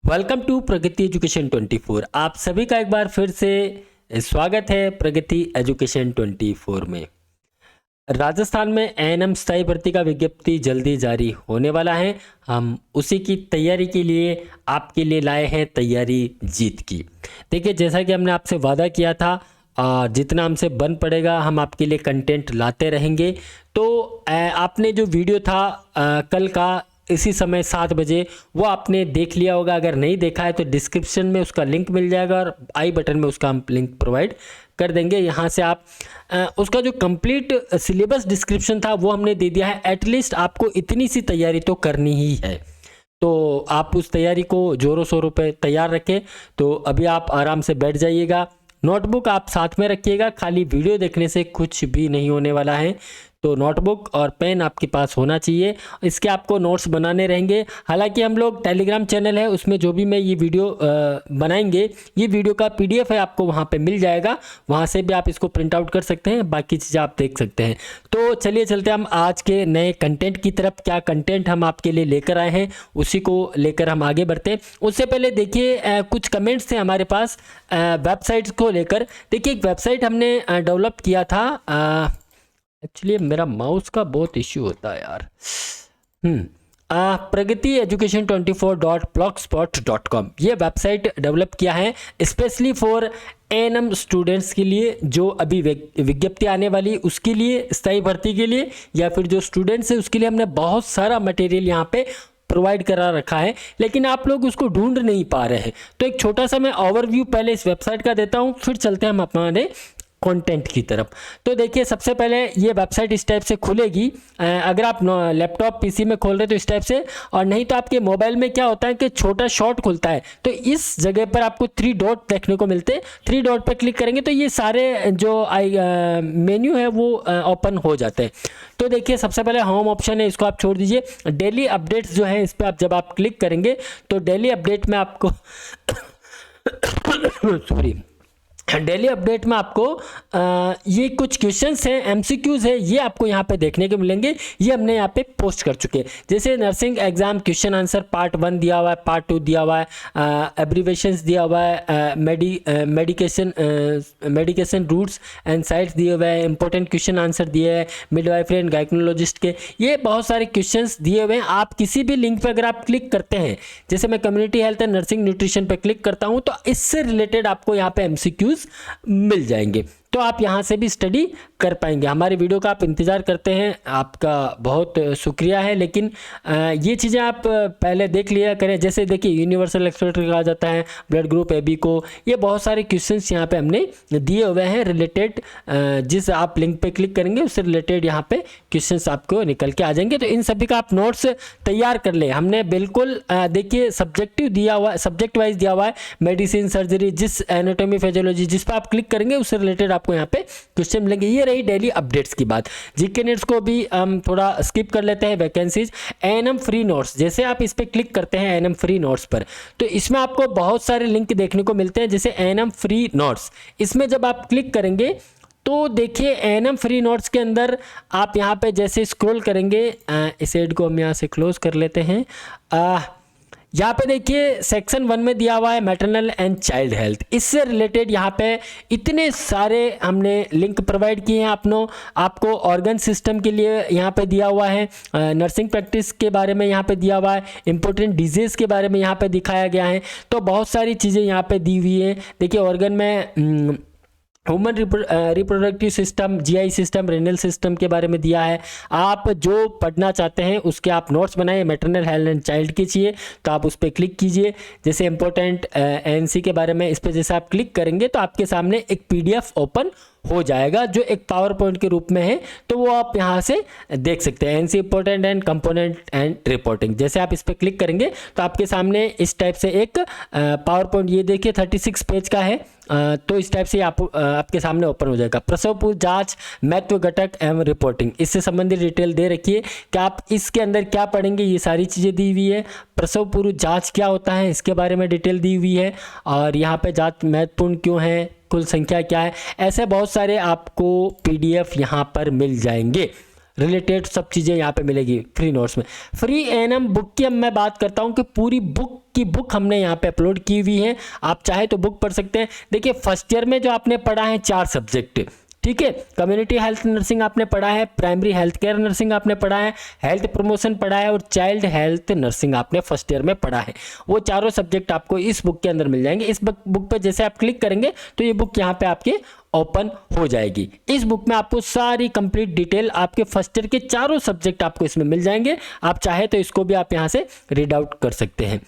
Welcome to Pragati education 24। आप सभी का एक बार फिर से स्वागत है प्रगति एजुकेशन 24 में। राजस्थान में एएनएम स्थायी भर्ती का विज्ञप्ति जल्दी जारी होने वाला है। हम उसी की तैयारी के लिए आपके लिए लाए हैं तैयारी जीत की। देखिए, जैसा कि हमने आपसे वादा किया था, जितना हमसे बन पड़ेगा हम आपके लिए कंटेंट लाते रहेंगे। तो आपने जो वीडियो था कल का इसी समय 7 बजे, वो आपने देख लिया होगा। अगर नहीं देखा है तो डिस्क्रिप्शन में उसका लिंक मिल जाएगा और आई बटन में उसका हम लिंक प्रोवाइड कर देंगे। यहाँ से आप उसका जो कंप्लीट सिलेबस डिस्क्रिप्शन था वो हमने दे दिया है। एटलीस्ट आपको इतनी सी तैयारी तो करनी ही है, तो आप उस तैयारी को जोरों शोरों पे तैयार रखें। तो अभी आप आराम से बैठ जाइएगा, नोटबुक आप साथ में रखिएगा। खाली वीडियो देखने से कुछ भी नहीं होने वाला है, तो नोटबुक और पेन आपके पास होना चाहिए। इसके आपको नोट्स बनाने रहेंगे। हालांकि हम लोग टेलीग्राम चैनल है, उसमें जो भी मैं ये वीडियो बनाएंगे, ये वीडियो का पीडीएफ है, आपको वहाँ पे मिल जाएगा। वहाँ से भी आप इसको प्रिंट आउट कर सकते हैं, बाकी चीज़ें आप देख सकते हैं। तो चलिए चलते हैं हम आज के नए कंटेंट की तरफ। क्या कंटेंट हम आपके लिए लेकर आए हैं, उसी को लेकर हम आगे बढ़ते हैं। उससे पहले देखिए, कुछ कमेंट्स थे हमारे पास वेबसाइट्स को लेकर। देखिए, एक वेबसाइट हमने डेवलप किया था। एक्चुअली मेरा माउस का बहुत इश्यू होता है यार। प्रगति एजुकेशन 24.blogspot.com ये वेबसाइट डेवलप किया है स्पेशली फॉर एएनएम स्टूडेंट्स के लिए, जो अभी विज्ञप्ति आने वाली उसके लिए, स्थायी भर्ती के लिए, या फिर जो स्टूडेंट्स है उसके लिए हमने बहुत सारा मटेरियल यहाँ पे प्रोवाइड करा रखा है, लेकिन आप लोग उसको ढूंढ नहीं पा रहे हैं। तो एक छोटा सा मैं ओवरव्यू पहले इस वेबसाइट का देता हूँ, फिर चलते हैं हम अपने कंटेंट की तरफ। तो देखिए, सबसे पहले ये वेबसाइट इस टाइप से खुलेगी। अगर आप लैपटॉप पीसी में खोल रहे तो इस टाइप से, और नहीं तो आपके मोबाइल में क्या होता है कि छोटा शॉर्ट खुलता है, तो इस जगह पर आपको 3 डॉट देखने को मिलते हैं। 3 डॉट पर क्लिक करेंगे तो ये सारे जो मेन्यू है वो ओपन हो जाते हैं। तो देखिए, सबसे पहले होम ऑप्शन है, इसको आप छोड़ दीजिए। डेली अपडेट्स जो है, इस पर जब आप क्लिक करेंगे तो डेली अपडेट में आपको सॉरी, डेली अपडेट में आपको ये कुछ क्वेश्चंस हैं, एमसीक्यूज है, ये आपको यहाँ पे देखने को मिलेंगे। ये हमने यहाँ पे पोस्ट कर चुके हैं। जैसे nursing exam question answer part 1 दिया हुआ है, पार्ट 2 दिया हुआ है, एब्रीवेशंस दिया हुआ है, मेडिकेशन रूट्स एंड साइट्स दिए हुए हैं, इंपॉर्टेंट क्वेश्चन आंसर दिए हैं मिडवाइफरी एंड गायकोनोलॉजिस्ट के। ये बहुत सारे क्वेश्चंस दिए हुए हैं। आप किसी भी लिंक पर अगर आप क्लिक करते हैं, जैसे मैं community health and nursing nutrition पर क्लिक करता हूँ, तो इससे रिलेटेड आपको यहाँ पे एमसीक्यूज मिल जाएंगे, तो आप यहां से भी स्टडी कर पाएंगे। हमारे वीडियो का आप इंतज़ार करते हैं, आपका बहुत शुक्रिया है। लेकिन ये चीज़ें आप पहले देख लिया करें। जैसे देखिए, यूनिवर्सल एक्सप्लोरेटर कहा जाता है, ब्लड ग्रुप एबी को, ये बहुत सारे क्वेश्चंस यहाँ पे हमने दिए हुए हैं रिलेटेड। जिस आप लिंक पे क्लिक करेंगे उससे रिलेटेड यहाँ पे क्वेश्चंस आपको निकल के आ जाएंगे। तो इन सभी का आप नोट्स तैयार कर ले। हमने बिल्कुल देखिए सब्जेक्टिव दिया हुआ है, सब्जेक्ट वाइज दिया हुआ है, मेडिसिन, सर्जरी, जिस एनाटॉमी, फिजियोलॉजी, जिस पर आप क्लिक करेंगे उससे रिलेटेड आपको यहाँ पे क्वेश्चन मिलेंगे। ये रही डेली अपडेट्स की बात। जीके नेट्स को भी हम थोड़ा स्किप कर लेते हैं। वैकेंसीज, एएनएम फ्री नोट्स, जैसे आप इस पे क्लिक करते हैं एएनएम फ्री नोट्स पर, तो इसमें आपको बहुत सारे लिंक देखने को मिलते हैं। जैसे एएनएम फ्री नोट्स, इसमें जब आप क्लिक करेंगे तो देखिए एएनएम फ्री नोट्स के अंदर आप यहाँ पे जैसे स्क्रॉल करेंगे, इस एड को हम यहाँ से क्लोज कर लेते हैं। यहाँ पे देखिए सेक्शन 1 में दिया हुआ है मैटरनल एंड चाइल्ड हेल्थ, इससे रिलेटेड यहाँ पे इतने सारे हमने लिंक प्रोवाइड किए हैं। आपको ऑर्गन सिस्टम के लिए यहाँ पे दिया हुआ है, नर्सिंग प्रैक्टिस के बारे में यहाँ पे दिया हुआ है, इंपॉर्टेंट डिजीज़ के बारे में यहाँ पे दिखाया गया है। तो बहुत सारी चीज़ें यहाँ पे दी हुई हैं। देखिए, ऑर्गन में human reproductive system, GI system, renal system के बारे में दिया है। आप जो पढ़ना चाहते हैं उसके आप नोट्स बनाए। मैटरनल हेल्थ एंड चाइल्ड के चाहिए तो आप उस पर क्लिक कीजिए। जैसे इंपॉर्टेंट एएनसी के बारे में, इस पर जैसे आप क्लिक करेंगे तो आपके सामने एक पीडीएफ ओपन हो जाएगा जो एक पावर पॉइंट के रूप में है, तो वो आप यहाँ से देख सकते हैं। NC important and component and reporting, जैसे आप इस पर क्लिक करेंगे तो आपके सामने इस टाइप से एक पावर पॉइंट, ये देखिए 36 पेज का है, तो इस टाइप से आपके सामने ओपन हो जाएगा। प्रसव पूर्व जांच, महत्व घटक एवं रिपोर्टिंग, इससे संबंधित डिटेल दे रखी है कि आप इसके अंदर क्या पढ़ेंगे, ये सारी चीज़ें दी हुई है। प्रसव पूर्व जांच क्या होता है इसके बारे में डिटेल दी हुई है, और यहाँ पे जांच महत्वपूर्ण क्यों है, कुल संख्या क्या है, ऐसे बहुत सारे आपको पीडीएफ यहाँ पर मिल जाएंगे। रिलेटेड सब चीज़ें यहाँ पे मिलेगी फ्री नोट्स में। फ्री एएनएम बुक की अब मैं बात करता हूँ कि पूरी बुक हमने यहाँ पे अपलोड की हुई है, आप चाहे तो बुक पढ़ सकते हैं। देखिए फर्स्ट ईयर में जो आपने पढ़ा है 4 सब्जेक्ट, ठीक है, कम्युनिटी हेल्थ नर्सिंग आपने पढ़ा है, प्राइमरी हेल्थ केयर नर्सिंग आपने पढ़ा है, हेल्थ प्रमोशन पढ़ा है और चाइल्ड हेल्थ नर्सिंग आपने फर्स्ट ईयर में पढ़ा है। वो चारों सब्जेक्ट आपको इस बुक के अंदर मिल जाएंगे। इस बुक पे जैसे आप क्लिक करेंगे तो ये बुक यहाँ पे आपके ओपन हो जाएगी। इस बुक में आपको सारी कंप्लीट डिटेल आपके फर्स्ट ईयर के चारों सब्जेक्ट आपको इसमें मिल जाएंगे। आप चाहे तो इसको भी आप यहाँ से रीड आउट कर सकते हैं।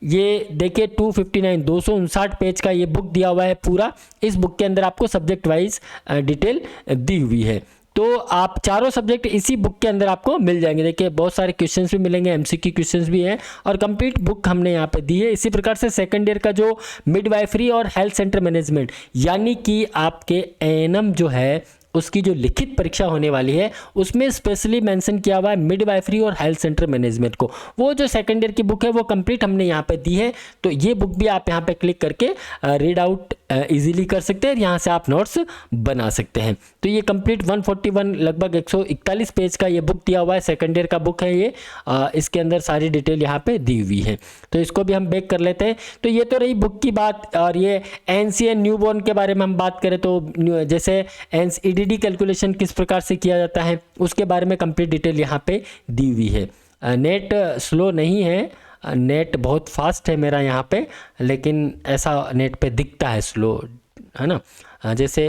ये देखिए 259 पेज का ये बुक दिया हुआ है पूरा। इस बुक के अंदर आपको सब्जेक्ट वाइज डिटेल दी हुई है, तो आप चारों सब्जेक्ट इसी बुक के अंदर आपको मिल जाएंगे। देखिए बहुत सारे क्वेश्चंस भी मिलेंगे, एमसीक्यू क्वेश्चंस भी हैं और कंप्लीट बुक हमने यहाँ पे दी है। इसी प्रकार से सेकंड ईयर का जो मिडवाइफरी और हेल्थ सेंटर मैनेजमेंट यानी कि आपके एएनएम जो है उसकी जो लिखित परीक्षा होने वाली है उसमें स्पेशली मेंशन किया हुआ है मिडवाइफरी और हेल्थ सेंटर मैनेजमेंट को। वो जो सेकंड ईयर की बुक है वो कंप्लीट हमने यहाँ पे दी है, तो ये बुक भी आप यहाँ पे क्लिक करके रीड आउट इजीली कर सकते हैं, यहाँ से आप नोट्स बना सकते हैं। तो ये कंप्लीट 141 लगभग 141 पेज का ये बुक दिया हुआ है, सेकंड ईयर का बुक है ये। इसके अंदर सारी डिटेल यहाँ पे दी हुई है, तो इसको भी हम बैक कर लेते हैं। तो ये तो रही बुक की बात। और ये एनसीएन न्यूबॉर्न के बारे में हम बात करें तो जैसे ईडीडी कैलकुलेशन किस प्रकार से किया जाता है उसके बारे में कंप्लीट डिटेल यहाँ पे दी हुई है। नेट स्लो नहीं है, नेट बहुत फास्ट है मेरा यहाँ पे, लेकिन ऐसा नेट पे दिखता है स्लो, है ना। जैसे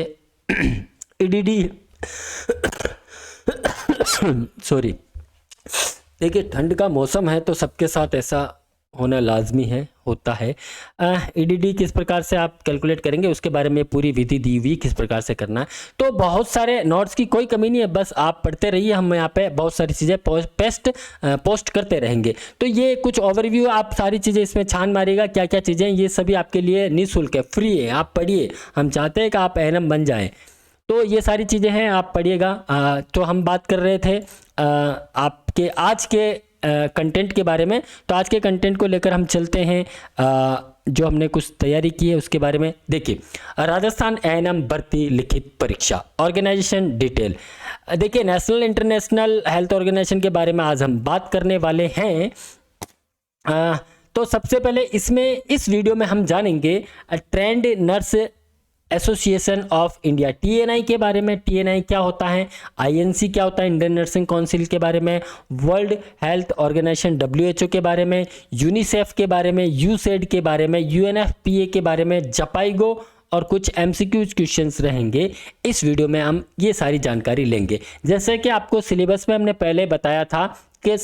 ईडीडी सॉरी, देखिए ठंड का मौसम है तो सबके साथ ऐसा होना लाजमी है, होता है। ईडीडी किस प्रकार से आप कैलकुलेट करेंगे उसके बारे में पूरी विधि दी हुई किस प्रकार से करना है। तो बहुत सारे नोट्स की कोई कमी नहीं है, बस आप पढ़ते रहिए, हम यहाँ पे बहुत सारी चीज़ें पोस्ट करते रहेंगे। तो ये कुछ ओवरव्यू, आप सारी चीज़ें इसमें छान मारिएगा क्या क्या चीज़ें, ये सभी आपके लिए निःशुल्क है, फ्री है, आप पढ़िए। हम चाहते हैं कि आप एएनएम बन जाएं, तो ये सारी चीज़ें हैं, आप पढ़िएगा। तो हम बात कर रहे थे आपके आज के कंटेंट के बारे में। तो आज के कंटेंट को लेकर हम चलते हैं, जो हमने कुछ तैयारी की है उसके बारे में। देखिए राजस्थान एएनएम भर्ती लिखित परीक्षा ऑर्गेनाइजेशन डिटेल। देखिए नेशनल इंटरनेशनल हेल्थ ऑर्गेनाइजेशन के बारे में आज हम बात करने वाले हैं। तो सबसे पहले इस वीडियो में हम जानेंगे trained nurse association of India TNI के बारे में। टीएनआई क्या होता है, आईएनसी क्या होता है, इंडियन नर्सिंग काउंसिल के बारे में, वर्ल्ड हेल्थ ऑर्गेनाइजेशन डब्ल्यूएचओ के बारे में, यूनिसेफ के बारे में, यूसेड के बारे में, यूएनएफपीए के बारे में, जपाइगो और कुछ एमसीक्यूज क्वेश्चंस रहेंगे। इस वीडियो में हम ये सारी जानकारी लेंगे। जैसे कि आपको सिलेबस में हमने पहले बताया था कि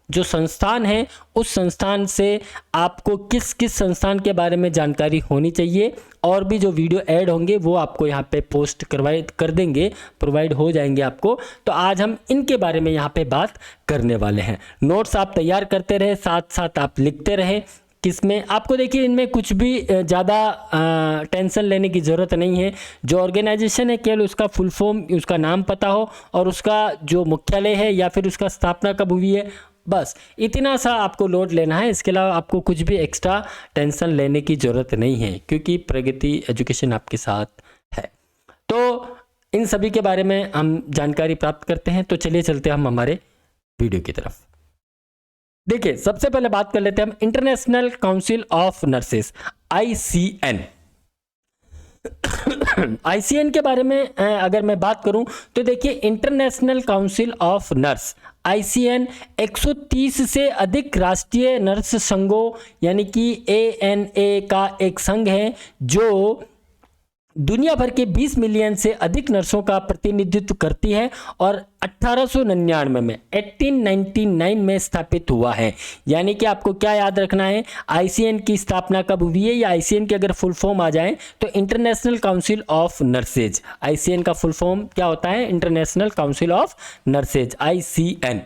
जो संस्थान है उस संस्थान से आपको किस किस संस्थान के बारे में जानकारी होनी चाहिए, और भी जो वीडियो ऐड होंगे वो आपको यहाँ पे पोस्ट कर देंगे, प्रोवाइड हो जाएंगे आपको। तो आज हम इनके बारे में यहाँ पे बात करने वाले हैं। नोट्स आप तैयार करते रहे, साथ साथ आप लिखते रहे। किसमें आपको देखिए इनमें कुछ भी ज़्यादा टेंशन लेने की ज़रूरत नहीं है। जो ऑर्गेनाइजेशन है केवल उसका फुल फॉर्म, उसका नाम पता हो और उसका जो मुख्यालय है या फिर उसका स्थापना कब हुई है, बस इतना सा आपको लोड लेना है। इसके अलावा आपको कुछ भी एक्स्ट्रा टेंशन लेने की ज़रूरत नहीं है, क्योंकि प्रगति एजुकेशन आपके साथ है। तो इन सभी के बारे में हम जानकारी प्राप्त करते हैं। तो चलिए चलते हैं हम हमारे वीडियो की तरफ। देखिए सबसे पहले बात कर लेते हैं हम international council of nurses ICN। ICN के बारे में अगर मैं बात करूं तो देखिए international council of nurse ICN 130 से अधिक राष्ट्रीय नर्स संघों यानी कि ANA का एक संघ है जो दुनिया भर के 20 मिलियन से अधिक नर्सों का प्रतिनिधित्व करती है और 1899 में स्थापित हुआ है। यानी कि आपको क्या याद रखना है, ICN की स्थापना कब हुई है, या ICN के अगर फुल फॉर्म आ जाए तो international council of nurses. ICN का फुल फॉर्म क्या होता है, international council of nurses ICN।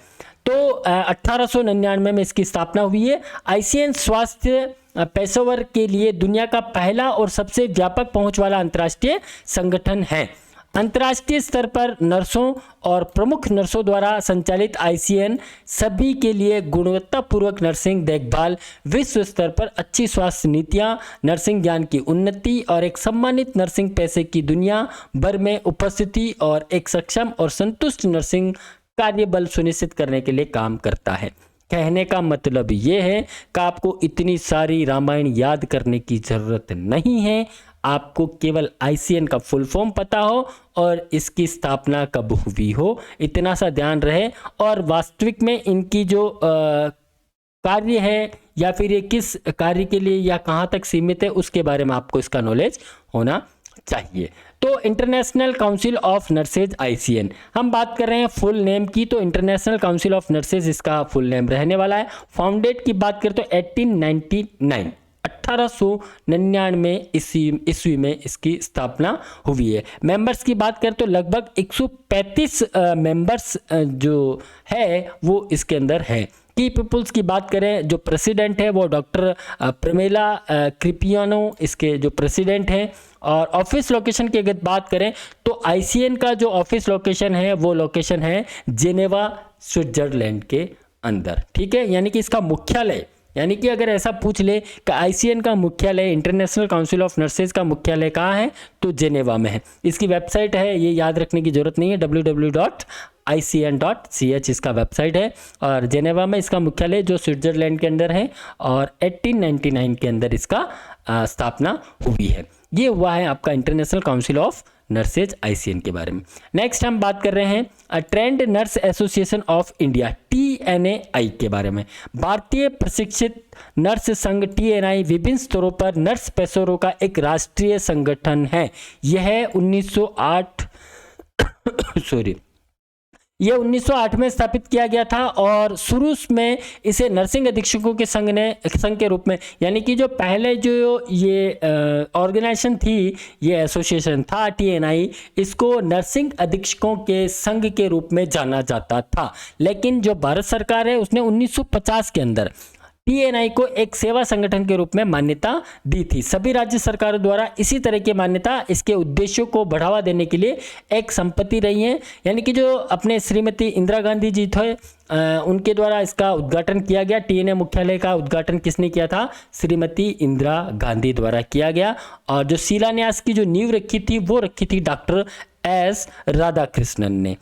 तो 1899 में इसकी स्थापना हुई है। ICN स्वास्थ्य पेशेवर के लिए दुनिया का पहला और सबसे व्यापक पहुंच वाला अंतर्राष्ट्रीय संगठन है। अंतर्राष्ट्रीय स्तर पर नर्सों और प्रमुख नर्सों द्वारा संचालित आईसीएन सभी के लिए गुणवत्तापूर्वक नर्सिंग देखभाल, विश्व स्तर पर अच्छी स्वास्थ्य नीतियां, नर्सिंग ज्ञान की उन्नति और एक सम्मानित नर्सिंग पैसे की दुनिया भर में उपस्थिति और एक सक्षम और संतुष्ट नर्सिंग कार्यबल सुनिश्चित करने के लिए काम करता है। कहने का मतलब ये है कि आपको इतनी सारी रामायण याद करने की जरूरत नहीं है, आपको केवल आईसीएन का फुल फॉर्म पता हो और इसकी स्थापना कब हुई हो, इतना सा ध्यान रहे। और वास्तविक में इनकी जो कार्य है या फिर ये किस कार्य के लिए या कहाँ तक सीमित है, उसके बारे में आपको इसका नॉलेज होना चाहिए। तो international council of nurses ICN, हम बात कर रहे हैं फुल नेम की, तो इंटरनेशनल काउंसिल ऑफ नर्सेज इसका फुल नेम रहने वाला है। फाउंडेड की बात करें तो 1899 1899 ईस्वी में इसकी स्थापना हुई है। मेंबर्स की बात करें तो लगभग 135 मेंबर्स जो है वो इसके अंदर है। की पीपल्स की बात करें, जो प्रेसिडेंट है वो डॉक्टर प्रमेला क्रिपियानो इसके जो प्रेसिडेंट हैं। और ऑफिस लोकेशन की अगर बात करें तो आईसीएन का जो ऑफिस लोकेशन है वो लोकेशन है जेनेवा स्विट्जरलैंड के अंदर, ठीक है। यानी कि इसका मुख्यालय, यानी कि अगर ऐसा पूछ ले कि आईसीएन का मुख्यालय, इंटरनेशनल काउंसिल ऑफ नर्सेज का मुख्यालय कहाँ है, तो जेनेवा में है। इसकी वेबसाइट है, ये याद रखने की जरूरत नहीं है, www.icn.ch इसका वेबसाइट है। और जेनेवा में इसका मुख्यालय जो स्विट्जरलैंड के अंदर है और 1899 के अंदर इसका स्थापना हुई है। ये हुआ है आपका international council of nurses ICN के बारे में। नेक्स्ट हम बात कर रहे हैं trained nurse association of India TNAI के बारे में। भारतीय प्रशिक्षित नर्स संघ टीएनआई विभिन्न स्तरों पर नर्स पेशेवरों का एक राष्ट्रीय संगठन है। यह 1908 में स्थापित किया गया था और शुरू में इसे नर्सिंग अधीक्षकों के संघ के रूप में, यानी कि जो पहले जो ये ऑर्गेनाइजेशन थी, ये एसोसिएशन था टीएनआई, इसको नर्सिंग अधीक्षकों के संघ के रूप में जाना जाता था। लेकिन जो भारत सरकार है उसने 1950 के अंदर टीएनआई को एक सेवा संगठन के रूप में मान्यता दी थी। सभी राज्य सरकारों द्वारा इसी तरह की मान्यता इसके उद्देश्यों को बढ़ावा देने के लिए एक संपत्ति रही है। यानी कि जो अपने श्रीमती इंदिरा गांधी जी थे, उनके द्वारा इसका उद्घाटन किया गया। टीएनए मुख्यालय का उद्घाटन किसने किया था? श्रीमती इंदिरा गांधी द्वारा किया गया। और जो शिलान्यास की जो नींव रखी थी वो रखी थी डॉक्टर एस राधाकृष्णन ने।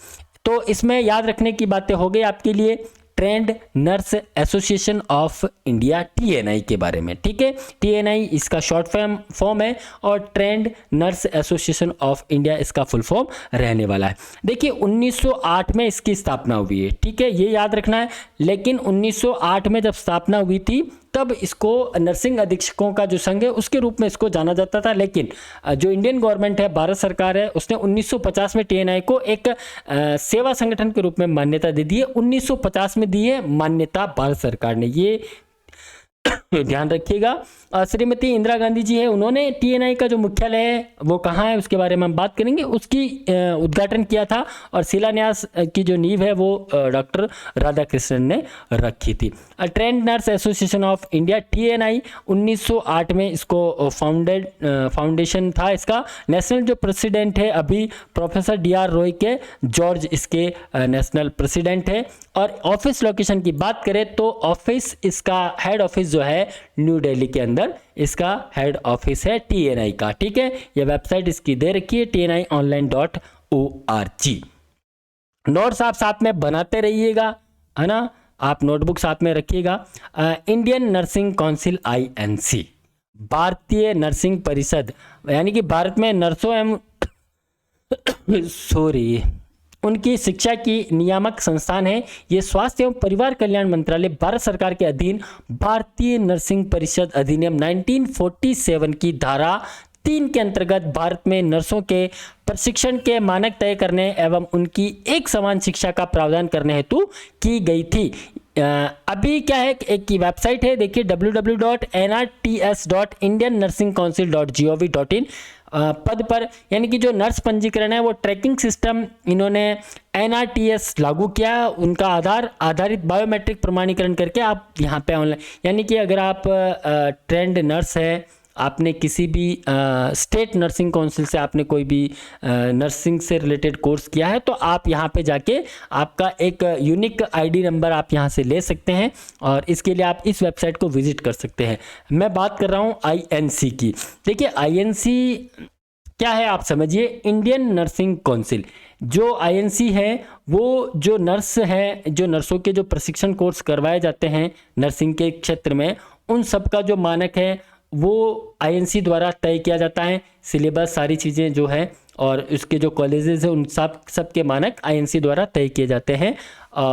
तो इसमें याद रखने की बातें हो गई आपके लिए trained nurse association of India TNI के बारे में, ठीक है। टीएनआई इसका शॉर्ट फॉर्म है और trend nurse association of India इसका फुल फॉर्म रहने वाला है। देखिए 1908 में इसकी स्थापना हुई है, ठीक है, ये याद रखना है। लेकिन 1908 में जब स्थापना हुई थी तब इसको नर्सिंग अधीक्षकों का जो संघ है उसके रूप में इसको जाना जाता था। लेकिन जो इंडियन गवर्नमेंट है, भारत सरकार है, उसने 1950 में टीएनआई को एक सेवा संगठन के रूप में मान्यता दे दी है। 1950 में दी है मान्यता भारत सरकार ने, ये ध्यान रखिएगा। श्रीमती इंदिरा गांधी जी है, उन्होंने टीएनआई का जो मुख्यालय है वो कहाँ है उसके बारे में हम बात करेंगे। उसकी उद्घाटन किया था और शिलान्यास की जो नींव है वो डॉक्टर राधाकृष्णन ने रखी थी। Trained nurse association of India TNI 1908 में इसको फाउंडेशन था इसका। नेशनल जो प्रेसिडेंट है अभी प्रोफेसर डीआर रॉय के जॉर्ज इसके नेशनल प्रेसिडेंट है। और ऑफिस लोकेशन की बात करें तो ऑफिस इसका हेड ऑफिस जो है न्यू दिल्ली के अंदर इसका हेड ऑफिस है टीएनआई का, ठीक है। ये वेबसाइट इसकी दे रखी है tniionline.org। नोट्स आप साथ में बनाते रहिएगा, है ना, आप नोटबुक साथ में रखिएगा। इंडियन नर्सिंग काउंसिल INC, भारतीय नर्सिंग परिषद, यानी कि भारत में नर्सों एवं उनकी शिक्षा की नियामक संस्थान है। ये स्वास्थ्य एवं परिवार कल्याण मंत्रालय भारत सरकार के अधीन भारतीय नर्सिंग परिषद अधिनियम 1947 की धारा 3 के अंतर्गत भारत में नर्सों के प्रशिक्षण के मानक तय करने एवं उनकी एक समान शिक्षा का प्रावधान करने हेतु की गई थी। अभी क्या है, एक की वेबसाइट है, देखिए www.nrts.indiannnursingcouncil.gov.in पद पर, यानी कि जो नर्स पंजीकरण है वो ट्रैकिंग सिस्टम इन्होंने NRTS लागू किया। उनका आधारित बायोमेट्रिक प्रमाणीकरण करके आप यहाँ पे ऑनलाइन, यानी कि अगर आप ट्रेंड नर्स है आपने किसी भी स्टेट नर्सिंग काउंसिल से आपने कोई भी नर्सिंग से रिलेटेड कोर्स किया है तो आप यहाँ पे जाके आपका एक यूनिक आईडी नंबर आप यहाँ से ले सकते हैं और इसके लिए आप इस वेबसाइट को विजिट कर सकते हैं। मैं बात कर रहा हूँ आईएनसी की। देखिए आईएनसी क्या है आप समझिए, इंडियन नर्सिंग काउंसिल। जो आईएनसी है वो जो नर्स है, जो नर्सों के जो प्रशिक्षण कोर्स करवाए जाते हैं नर्सिंग के क्षेत्र में, उन सब का जो मानक है वो आईएनसी द्वारा तय किया जाता है। सिलेबस सारी चीज़ें जो है और उसके जो कॉलेजेस हैं उन सब के मानक आईएनसी द्वारा तय किए जाते हैं।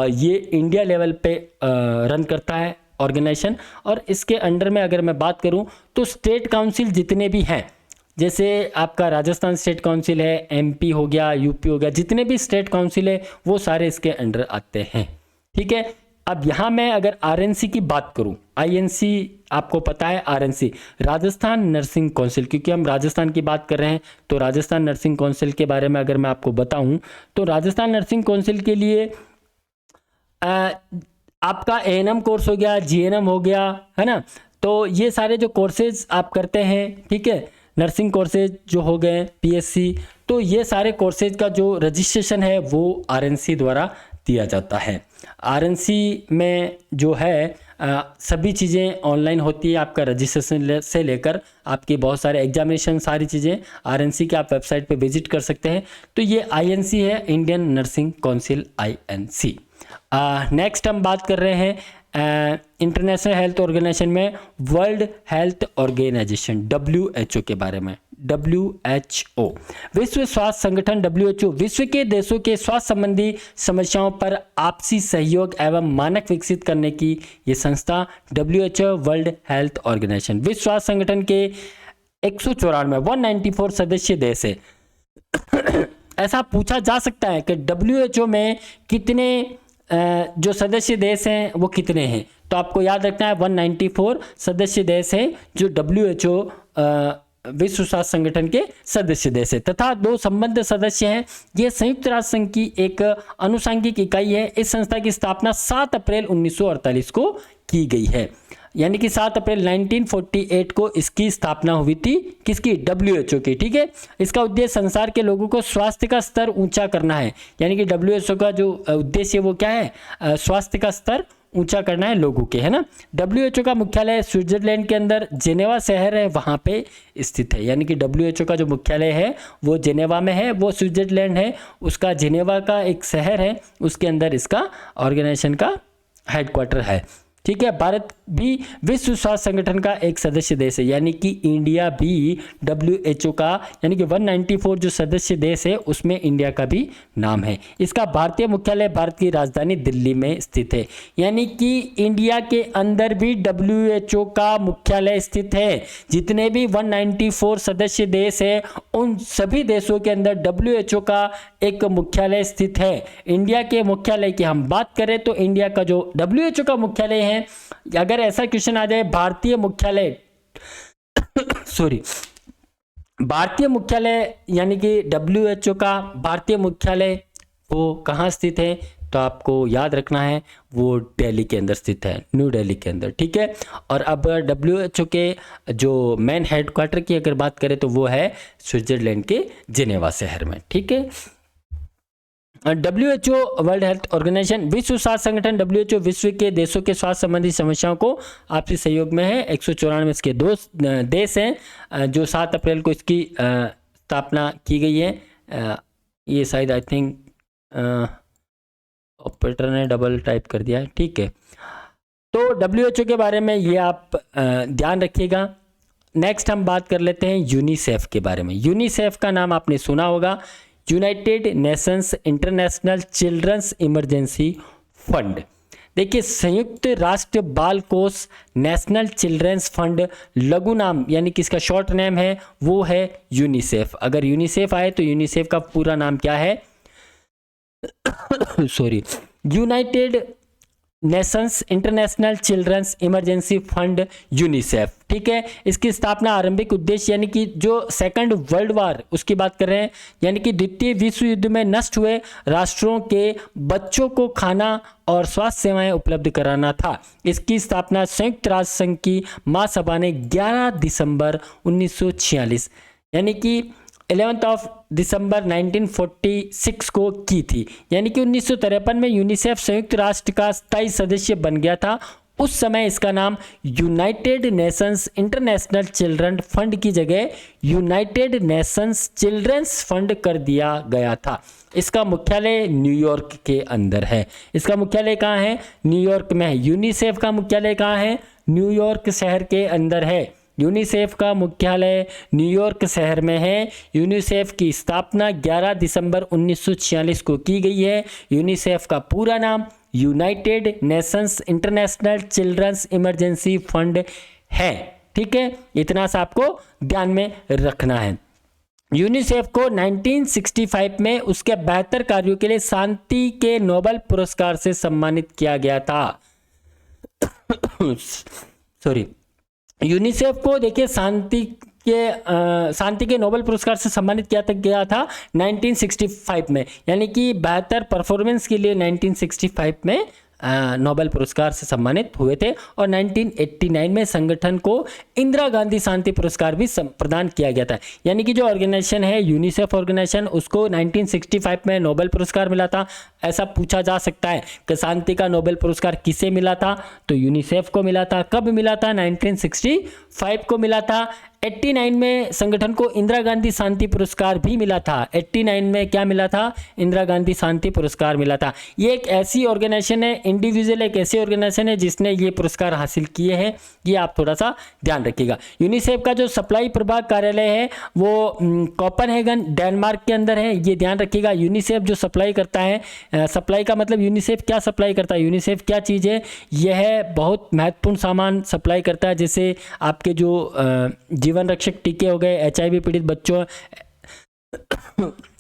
ये इंडिया लेवल पे रन करता है ऑर्गेनाइजेशन। और इसके अंडर में अगर मैं बात करूं तो स्टेट काउंसिल जितने भी हैं, जैसे आपका राजस्थान स्टेट काउंसिल है, एमपी हो गया, यूपी हो गया, जितने भी स्टेट काउंसिल है वो सारे इसके अंडर आते हैं। ठीक है, अब यहाँ मैं अगर आरएनसी की बात करूँ, आईएनसी आपको पता है, आरएनसी राजस्थान नर्सिंग काउंसिल, क्योंकि हम राजस्थान की बात कर रहे हैं तो राजस्थान नर्सिंग काउंसिल के बारे में अगर मैं आपको बताऊं तो राजस्थान नर्सिंग काउंसिल के लिए आपका एएनएम कोर्स हो गया, जीएनएम हो गया, है ना। तो ये सारे जो कोर्सेज आप करते हैं, ठीक है, नर्सिंग कोर्सेज जो हो गए पीएससी, तो ये सारे कोर्सेज का जो रजिस्ट्रेशन है वो आरएनसी द्वारा दिया जाता है। आरएनसी में जो है सभी चीज़ें ऑनलाइन होती है, आपका रजिस्ट्रेशन से लेकर आपकी बहुत सारे एग्जामिनेशन, सारी चीज़ें आरएनसी के आप वेबसाइट पे विजिट कर सकते हैं। तो ये आईएनसी है, Indian nursing council, INC. Next हम बात कर रहे हैं इंटरनेशनल हेल्थ ऑर्गेनाइजेशन में वर्ल्ड हेल्थ ऑर्गेनाइजेशन WHO के बारे में। WHO विश्व स्वास्थ्य संगठन WHO विश्व के देशों के स्वास्थ्य संबंधी समस्याओं पर आपसी सहयोग एवं मानक विकसित करने की ये संस्था WHO वर्ल्ड हेल्थ ऑर्गेनाइजेशन विश्व स्वास्थ्य संगठन के 194 सदस्य देश है। ऐसा पूछा जा सकता है कि WHO में कितने जो सदस्य देश हैं वो कितने हैं, तो आपको याद रखना है 194 सदस्य देश हैं जो WHO विश्व स्वास्थ्य संगठन के सदस्य देश है, तथा 2 संबद्ध सदस्य हैं। ये संयुक्त राष्ट्र संघ की एक अनुषंगिक इकाई है। इस संस्था की स्थापना 7 अप्रैल 1948 को की गई है, यानी कि 7 अप्रैल 1948 को इसकी स्थापना हुई थी। किसकी? WHO की। ठीक है, इसका उद्देश्य संसार के लोगों को स्वास्थ्य का स्तर ऊंचा करना है, यानी कि WHO का जो उद्देश्य वो क्या है? स्वास्थ्य का स्तर ऊंचा करना है लोगों के, है ना। WHO का मुख्यालय स्विट्जरलैंड के अंदर जेनेवा शहर है, वहाँ पे स्थित है, यानी कि WHO का जो मुख्यालय है वो जेनेवा में है, वो स्विट्जरलैंड है, उसका जेनेवा का एक शहर है, उसके अंदर इसका ऑर्गेनाइजेशन का हेडक्वार्टर है। ठीक है, भारत भी विश्व स्वास्थ्य संगठन का एक सदस्य देश है, यानी कि इंडिया भी WHO का, यानी कि 194 जो सदस्य देश है उसमें इंडिया का भी नाम है। इसका भारतीय मुख्यालय भारत की राजधानी दिल्ली में स्थित है, यानी कि इंडिया के अंदर भी WHO का मुख्यालय स्थित है। जितने भी 194 सदस्य देश है उन सभी देशों के अंदर WHO का एक मुख्यालय स्थित है। इंडिया के मुख्यालय की हम बात करें तो इंडिया का जो WHO का मुख्यालय है, अगर ऐसा क्वेश्चन आ जाए भारतीय मुख्यालय सॉरी भारतीय मुख्यालय, यानी कि WHO का भारतीय मुख्यालय वो कहाँ स्थित है, तो आपको याद रखना है वो दिल्ली के अंदर स्थित है, न्यू दिल्ली के अंदर। ठीक है, और अब WHO के जो मेन हेडक्वार्टर की अगर बात करें तो वो है स्विट्जरलैंड के जेनेवा शहर में। ठीक है, WHO वर्ल्ड हेल्थ ऑर्गेनाइजेशन विश्व स्वास्थ्य संगठन WHO विश्व के देशों के स्वास्थ्य संबंधी समस्याओं को आपसी सहयोग में है। 194 इसके 2 देश हैं जो 7 अप्रैल को इसकी स्थापना की गई है। ये शायद आई थिंक ऑपरेटर ने डबल टाइप कर दिया है। ठीक है, तो WHO के बारे में ये आप ध्यान रखिएगा। नेक्स्ट हम बात कर लेते हैं यूनिसेफ के बारे में। यूनिसेफ का नाम आपने सुना होगा, United Nations International Children's Emergency Fund. देखिए, संयुक्त राष्ट्र बाल कोष नेशनल चिल्ड्रंस फंड, लघु नाम यानी कि इसका शॉर्ट नेम है वो है यूनिसेफ। अगर यूनिसेफ आए तो यूनिसेफ का पूरा नाम क्या है? Sorry, United Nations International Children's Emergency Fund UNICEF, ठीक है। इसकी स्थापना आरंभिक उद्देश्य यानी कि जो सेकंड वर्ल्ड वार उसकी बात कर रहे हैं, यानी कि द्वितीय विश्व युद्ध में नष्ट हुए राष्ट्रों के बच्चों को खाना और स्वास्थ्य सेवाएं उपलब्ध कराना था। इसकी स्थापना संयुक्त राष्ट्र संघ की महासभा ने 11 दिसंबर 1946 यानी कि 11 दिसंबर 1946 को की थी। यानी कि 1953 में यूनिसेफ संयुक्त राष्ट्र का स्थायी सदस्य बन गया था। उस समय इसका नाम United Nations international children fund की जगह यूनाइटेड नेशंस चिल्ड्रंस फंड कर दिया गया था। इसका मुख्यालय न्यूयॉर्क के अंदर है। इसका मुख्यालय कहाँ है? न्यूयॉर्क में है। यूनिसेफ का मुख्यालय कहाँ है? न्यूयॉर्क शहर के अंदर है। यूनिसेफ का मुख्यालय न्यूयॉर्क शहर में है। यूनिसेफ की स्थापना 11 दिसंबर 1946 को की गई है। यूनिसेफ का पूरा नाम United Nations International Children's Emergency Fund है, ठीक है। इतना सा आपको ध्यान में रखना है। यूनिसेफ को 1965 में उसके बेहतर कार्यों के लिए शांति के नोबेल पुरस्कार से सम्मानित किया गया था। सॉरी, यूनिसेफ को देखिए शांति के नोबेल पुरस्कार से सम्मानित किया गया था 1965 में, यानी कि बेहतर परफॉर्मेंस के लिए 1965 में नोबेल पुरस्कार से सम्मानित हुए थे। और 1989 में संगठन को इंदिरा गांधी शांति पुरस्कार भी प्रदान किया गया था। यानी कि जो ऑर्गेनाइजेशन है यूनिसेफ ऑर्गेनाइजेशन, उसको 1965 में नोबेल पुरस्कार मिला था। ऐसा पूछा जा सकता है कि शांति का नोबेल पुरस्कार किसे मिला था, तो यूनिसेफ को मिला था। कब मिला था? 1965 को मिला था। 89 में संगठन को इंदिरा गांधी शांति पुरस्कार भी मिला था। 89 में क्या मिला था? इंदिरा गांधी शांति पुरस्कार मिला था। ये एक ऐसी ऑर्गेनाइजेशन है, इंडिविजुअल एक ऐसी ऑर्गेनाइजेशन है जिसने ये पुरस्कार हासिल किए हैं। ये आप थोड़ा सा ध्यान रखिएगा। यूनिसेफ का जो सप्लाई प्रभाग कार्यालय है वो कोपेनहेगन डेनमार्क के अंदर है। ये ध्यान रखिएगा। यूनिसेफ जो सप्लाई करता है, सप्लाई का मतलब यूनिसेफ क्या सप्लाई करता है, यूनिसेफ क्या चीज़ है, यह बहुत महत्वपूर्ण सामान सप्लाई करता है। जैसे आपके जो जीवन रक्षक टीके हो गए, HIV पीड़ित बच्चों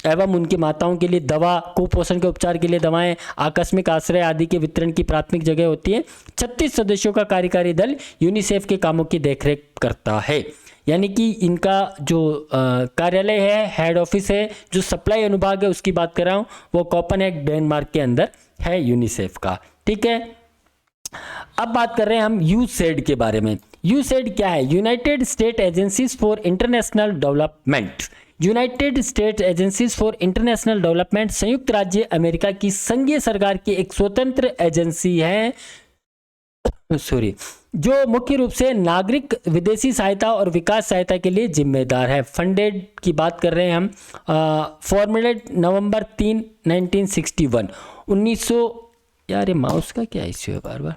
एवं उनकी माताओं के लिए दवा, कुपोषण के उपचार के लिए दवाएं, आकस्मिक आश्रय आदि के वितरण की प्राथमिक जगह होती है। 36 सदस्यों का कार्यकारी दल यूनिसेफ के कामों की देखरेख करता है। यानी कि इनका जो कार्यालय है, हेड ऑफिस है, जो सप्लाई अनुभाग है उसकी बात कर रहा हूँ, वो कोपेनहेगन डेनमार्क के अंदर है यूनिसेफ का, ठीक है। अब बात कर रहे हैं हम यूसेड के बारे में। यूसेड क्या है? United state agencies for international development. United state agencies for international development संयुक्त राज्य अमेरिका की संघीय सरकार की एक स्वतंत्र एजेंसी है जो मुख्य रूप से नागरिक विदेशी सहायता और विकास सहायता के लिए जिम्मेदार है। फंडेड की बात कर रहे हैं हम। फॉर्मुलेट नवंबर 3, 1961। 1900 यार ये माउस का क्या इश्यू है बार बार।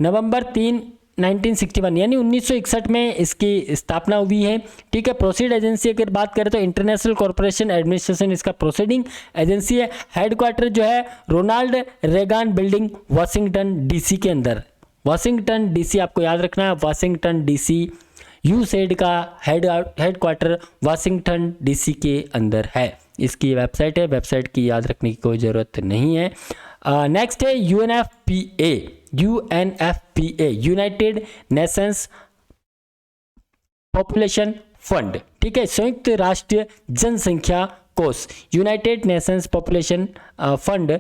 नवंबर 3, 1961 यानी 1961 में इसकी स्थापना हुई है, ठीक है। प्रोसीड एजेंसी अगर बात करें तो इंटरनेशनल कॉर्पोरेशन एडमिनिस्ट्रेशन इसका प्रोसीडिंग एजेंसी है। हेडक्वार्टर जो है Ronald Reagan Building Washington DC के अंदर। वाशिंगटन DC आपको याद रखना है, वाशिंगटन DC। यूसेड का हेडक्वार्टर वाशिंगटन DC के अंदर है। इसकी वेबसाइट है, वेबसाइट की याद रखने की कोई ज़रूरत नहीं है। नेक्स्ट है UNFPA United Nations population fund, ठीक है। संयुक्त राष्ट्र जनसंख्या कोष, यूनाइटेड नेशंस पॉपुलेशन फंड,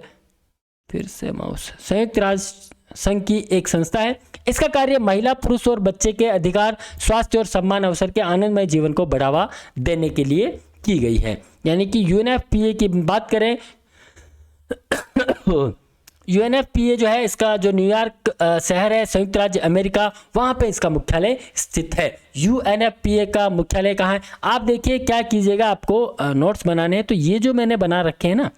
फिर से माउस, संयुक्त राष्ट्र संघ की एक संस्था है। इसका कार्य महिला, पुरुष और बच्चे के अधिकार, स्वास्थ्य और सम्मान अवसर के आनंदमय जीवन को बढ़ावा देने के लिए की गई है। यानी कि UNFPA की बात करें UNFPA जो है, इसका जो न्यूयॉर्क शहर है संयुक्त राज्य अमेरिका, वहाँ पे इसका मुख्यालय स्थित है। UNFPA का मुख्यालय कहाँ है? आप देखिए क्या कीजिएगा, आपको नोट्स बनाने हैं तो ये जो मैंने बना रखे हैं ना,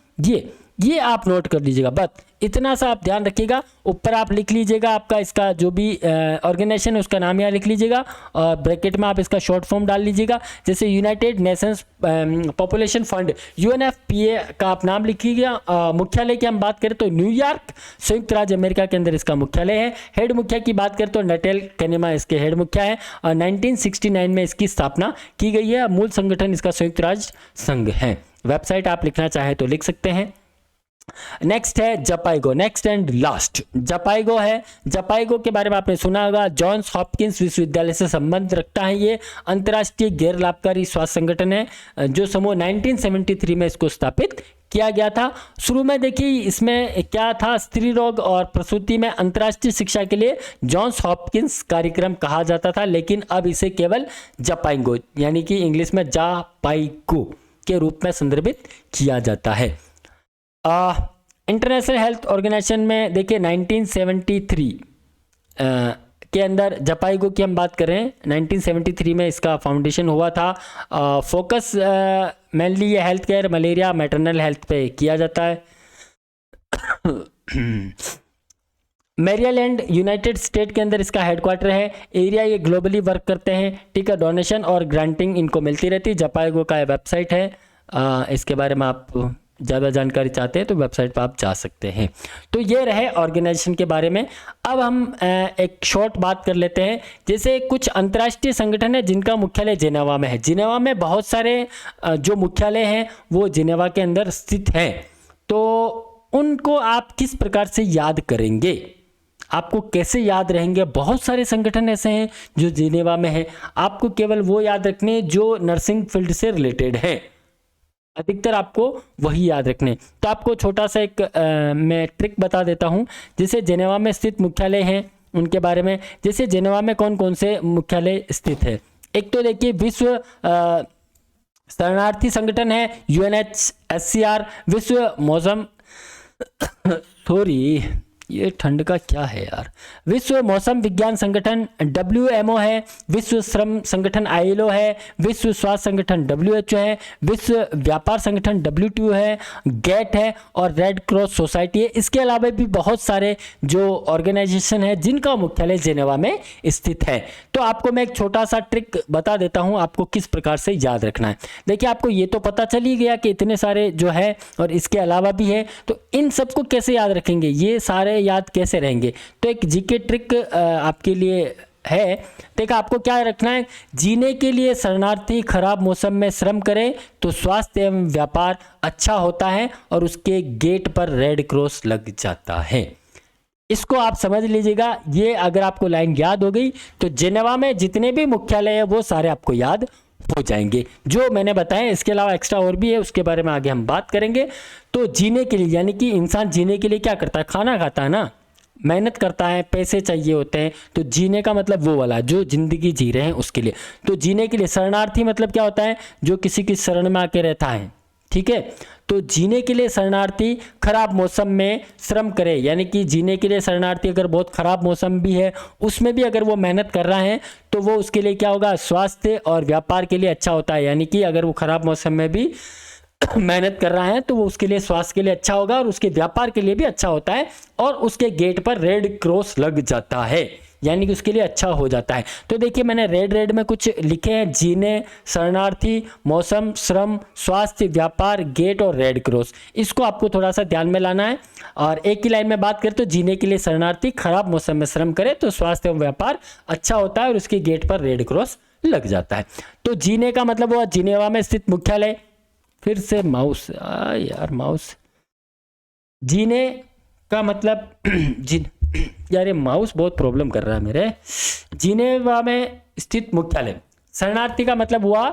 ये आप नोट कर लीजिएगा। बस इतना सा आप ध्यान रखिएगा। ऊपर आप लिख लीजिएगा आपका इसका जो भी ऑर्गेनाइजेशन है उसका नाम यहाँ लिख लीजिएगा और ब्रैकेट में आप इसका शॉर्ट फॉर्म डाल लीजिएगा। जैसे United Nations population fund UNFPA का आप नाम लिखिएगा। मुख्यालय की हम बात करें तो न्यूयॉर्क संयुक्त राज्य अमेरिका के अंदर इसका मुख्यालय है। हेड मुखिया की बात करें तो नटेल कैनेमा इसके हेड मुखिया है और 1969 में इसकी स्थापना की गई है। मूल संगठन इसका संयुक्त राज्य संघ है। वेबसाइट आप लिखना चाहे तो लिख सकते हैं। नेक्स्ट है जपाइगो, नेक्स्ट एंड लास्ट जपाइगो है। जपाइगो के बारे में आपने सुना होगा, जॉन्स हॉपकिंस विश्वविद्यालय से संबंध रखता है। ये अंतर्राष्ट्रीय गैर लाभकारी स्वास्थ्य संगठन है, जो समूह 1973 में इसको स्थापित किया गया था। शुरू में देखिए इसमें क्या था, स्त्री रोग और प्रसूति में अंतर्राष्ट्रीय शिक्षा के लिए जॉन्स हॉपकिंस कार्यक्रम कहा जाता था, लेकिन अब इसे केवल जपाइगो यानी कि इंग्लिश में जापाइगो के रूप में संदर्भित किया जाता है। इंटरनेशनल हेल्थ ऑर्गेनाइजेशन में देखिए 1973 के अंदर जपाइगो की हम बात करें, 1973 में इसका फाउंडेशन हुआ था। फोकस मेनली ये health care, malaria, maternal health पे किया जाता है। मैरीलैंड यूनाइटेड स्टेट के अंदर इसका हेडक्वार्टर है। एरिया ये ग्लोबली वर्क करते हैं, ठीक है। डोनेशन और ग्रांटिंग इनको मिलती रहती है। जपाइगो का वेबसाइट है, इसके बारे में आप ज़्यादा जानकारी चाहते हैं तो वेबसाइट पर आप जा सकते हैं। तो ये रहे ऑर्गेनाइजेशन के बारे में। अब हम एक शॉर्ट बात कर लेते हैं। जैसे कुछ अंतर्राष्ट्रीय संगठन है जिनका मुख्यालय जिनेवा में है। जिनेवा में बहुत सारे जो मुख्यालय हैं वो जिनेवा के अंदर स्थित हैं। तो उनको आप किस प्रकार से याद करेंगे, आपको कैसे याद रहेंगे? बहुत सारे संगठन ऐसे हैं जो जिनेवा में है, आपको केवल वो याद रखने जो नर्सिंग फील्ड से रिलेटेड है, अधिकतर आपको वही याद रखने। तो आपको छोटा सा एक मैं ट्रिक बता देता हूँ। जैसे जिनेवा में स्थित मुख्यालय हैं उनके बारे में। जैसे जिनेवा में कौन कौन से मुख्यालय स्थित है, एक तो देखिए विश्व शरणार्थी संगठन है UNHCR, विश्व मौसम ये ठंड का क्या है यार, विश्व मौसम विज्ञान संगठन WMO है, विश्व श्रम संगठन ILO है, विश्व स्वास्थ्य संगठन WHO है, विश्व व्यापार संगठन WTO है, गेट है और रेड क्रॉस सोसाइटी है। इसके अलावा भी बहुत सारे जो ऑर्गेनाइजेशन है जिनका मुख्यालय जिनेवा में स्थित है। तो आपको मैं एक छोटा सा ट्रिक बता देता हूं, आपको किस प्रकार से याद रखना है। देखिए आपको ये तो पता चल ही गया कि इतने सारे जो है और इसके अलावा भी है, तो इन सबको कैसे याद रखेंगे, ये सारे याद कैसे रहेंगे? तो एक जीके ट्रिक आपके लिए है। देखो आपको क्या रखना है, जीने के लिए शरणार्थी खराब मौसम में श्रम करे तो स्वास्थ्य एवं व्यापार अच्छा होता है और उसके गेट पर रेड क्रॉस लग जाता है। इसको आप समझ लीजिएगा। ये अगर आपको लाइन याद हो गई तो जिनेवा में जितने भी मुख्यालय है वो सारे आपको याद हो जाएंगे जो मैंने बताया। इसके अलावा एक्स्ट्रा और भी है, उसके बारे में आगे हम बात करेंगे। तो जीने के लिए यानी कि इंसान जीने के लिए क्या करता है, खाना खाता है ना, मेहनत करता है, पैसे चाहिए होते हैं। तो जीने का मतलब वो वाला जो जिंदगी जी रहे हैं उसके लिए। तो जीने के लिए शरणार्थी मतलब क्या होता है, जो किसी की शरण में आके रहता है, ठीक है। तो जीने के लिए शरणार्थी खराब मौसम में श्रम करे, यानी कि जीने के लिए शरणार्थी अगर बहुत खराब मौसम भी है उसमें भी अगर वो मेहनत कर रहा है तो वो उसके लिए क्या होगा, स्वास्थ्य और व्यापार के लिए अच्छा होता है। यानी कि अगर वो खराब मौसम में भी मेहनत कर रहा है तो वो उसके लिए स्वास्थ्य के लिए अच्छा होगा और उसके व्यापार के लिए भी अच्छा होता है और उसके गेट पर रेड क्रॉस लग जाता है, यानी कि उसके लिए अच्छा हो जाता है। तो देखिए मैंने रेड में कुछ लिखे हैं, जीने, शरणार्थी, मौसम, श्रम, स्वास्थ्य, व्यापार, गेट और रेड क्रॉस। इसको आपको थोड़ा सा ध्यान में लाना है। और एक ही लाइन में बात करें तो जीने के लिए शरणार्थी खराब मौसम में श्रम करे तो स्वास्थ्य एवं व्यापार अच्छा होता है और उसके गेट पर रेड क्रॉस लग जाता है। तो जीने का मतलब हुआ जिनेवा में स्थित मुख्यालय। फिर से माउस यार, माउस जीने का मतलब यार ये माउस बहुत प्रॉब्लम कर रहा है मेरे। जिनेवा में स्थित मुख्यालय। शरणार्थी का मतलब हुआ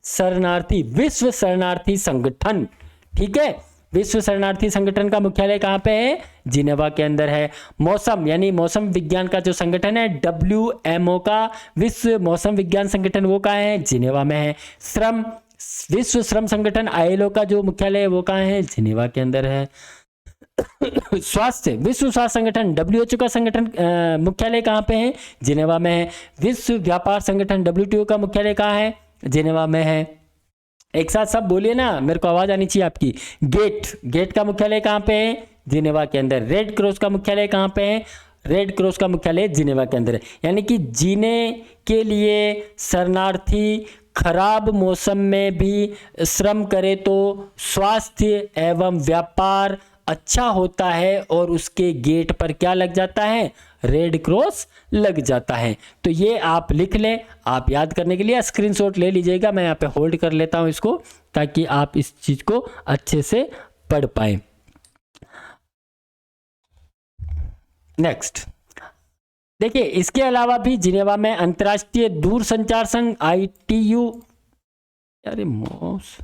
शरणार्थी, विश्व शरणार्थी संगठन, ठीक है। विश्व शरणार्थी संगठन का मुख्यालय कहाँ पे है, जिनेवा के अंदर है। मौसम यानी मौसम विज्ञान का जो संगठन है WMO का विश्व मौसम विज्ञान संगठन, वो कहाँ है, जिनेवा में है। श्रम, विश्व श्रम संगठन ILO का जो मुख्यालय है वो कहाँ है, जिनेवा के अंदर है। स्वास्थ्य, विश्व स्वास्थ्य संगठन WHO का संगठन मुख्यालय कहाँ पे है, जिनेवा में है। विश्व व्यापार संगठन WTO का मुख्यालय कहाँ है, जिनेवा में है। एक साथ सब बोलिए ना, मेरे को आवाज आनी चाहिए आपकी। गेट का मुख्यालय कहाँ पे है, जिनेवा के अंदर। रेड क्रॉस का मुख्यालय कहाँ पे है, रेड क्रॉस का मुख्यालय जिनेवा के अंदर है। यानी कि जीने के लिए शरणार्थी खराब मौसम में भी श्रम करे तो स्वास्थ्य एवं व्यापार अच्छा होता है और उसके गेट पर क्या लग जाता है, रेड क्रॉस लग जाता है। तो ये आप लिख लें, आप याद करने के लिए स्क्रीनशॉट ले लीजिएगा। मैं यहाँ पे होल्ड कर लेता हूँ इसको ताकि आप इस चीज़ को अच्छे से पढ़ पाएँ। नेक्स्ट देखिए, इसके अलावा भी जिनेवा में अंतर्राष्ट्रीय दूरसंचार संघ ITU, अरे मोस